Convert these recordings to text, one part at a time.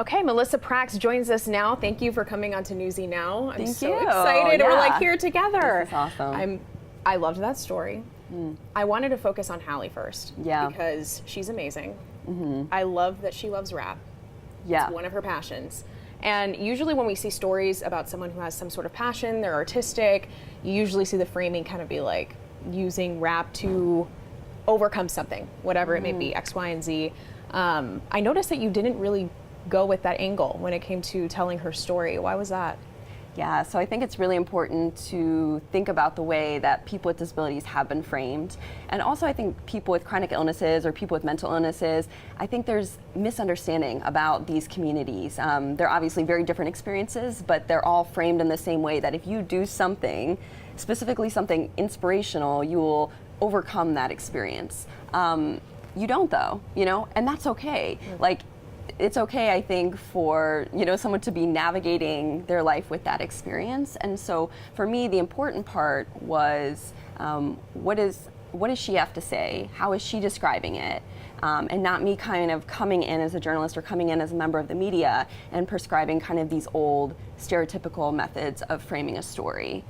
Okay, Melissa Prax joins us now. Thank you for coming on to Newsy now. I'm Thank so you. excited. Yeah. We're like here together. This is awesome. I loved that story. I wanted to focus on Hallie first. Yeah. Because she's amazing. I love that she loves rap. Yeah. It's one of her passions. And usually when we see stories about someone who has some sort of passion, they're artistic, you usually see the framing kind of be like using rap to overcome something, whatever it may be, X, Y, and Z. I noticed that you didn't really go with that angle when it came to telling her story. Why was that? Yeah, so I think it's really important to think about the way that people with disabilities have been framed. And also I think people with chronic illnesses or people with mental illnesses, I think there's misunderstanding about these communities. They're obviously very different experiences, but they're all framed in the same way that if you do something, specifically something inspirational, you will overcome that experience. You don't though, you know, and that's okay. Like, it's okay, I think, for someone to be navigating their life with that experience. And so for me, the important part was what does she have to say? How is she describing it? And not me kind of coming in as a journalist or coming in as a member of the media and prescribing kind of these old stereotypical methods of framing a story,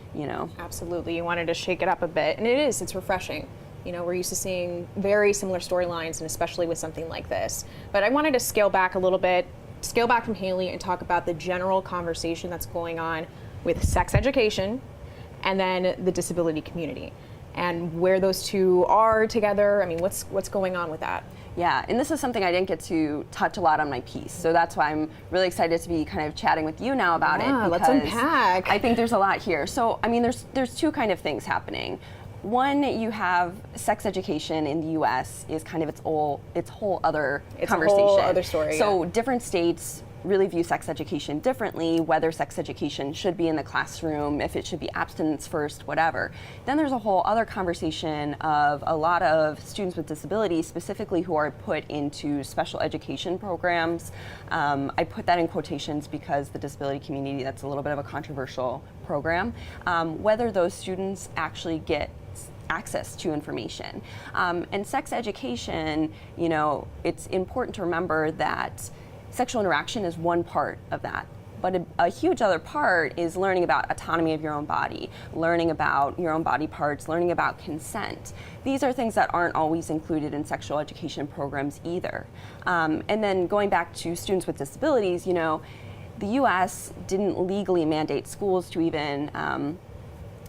Absolutely, you wanted to shake it up a bit, and it's refreshing. We're used to seeing very similar storylines, and especially with something like this. But I wanted to scale back a little bit, scale back from Hallie and talk about the general conversation that's going on with sex education and then the disability community and where those two are together. I mean, what's going on with that? Yeah, and this is something I didn't get to touch a lot on my piece, so that's why I'm really excited to be kind of chatting with you now about it. Let's unpack. I think there's a lot here. So, I mean, there's two kind of things happening. One, you have sex education in the U.S. is kind of its whole other conversation. A whole other story. So different states really view sex education differently, whether sex education should be in the classroom, if it should be abstinence first, whatever. Then there's a whole other conversation of a lot of students with disabilities, specifically who are put into special education programs. I put that in quotations because the disability community, that's a little bit of a controversial program. Whether those students actually get access to information. And sex education, it's important to remember that sexual interaction is one part of that. But a huge other part is learning about autonomy of your own body, learning about your own body parts, learning about consent. These are things that aren't always included in sexual education programs either. And then going back to students with disabilities, the US didn't legally mandate schools to even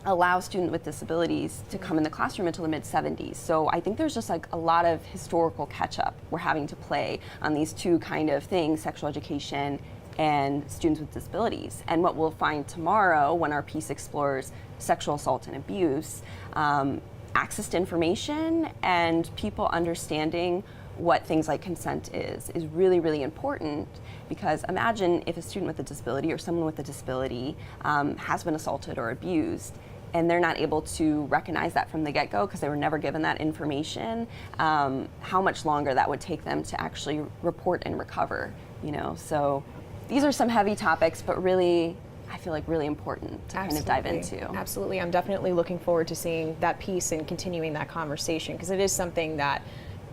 allow students with disabilities to come in the classroom until the mid-70s. So I think there's just like a lot of historical catch-up we're having to play on these two kind of things, sexual education and students with disabilities. And what we'll find tomorrow when our piece explores sexual assault and abuse, access to information and people understanding what things like consent is really, really important, because imagine if a student with a disability or someone with a disability has been assaulted or abused, and they're not able to recognize that from the get-go because they were never given that information, how much longer that would take them to actually report and recover, So these are some heavy topics, but really, I feel like really important to kind of dive into. Absolutely, I'm definitely looking forward to seeing that piece and continuing that conversation, because it is something that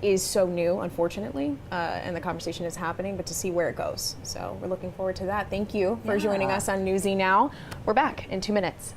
is so new, unfortunately, and the conversation is happening, but to see where it goes. So we're looking forward to that. Thank you for joining us on Newsy Now. We're back in 2 minutes.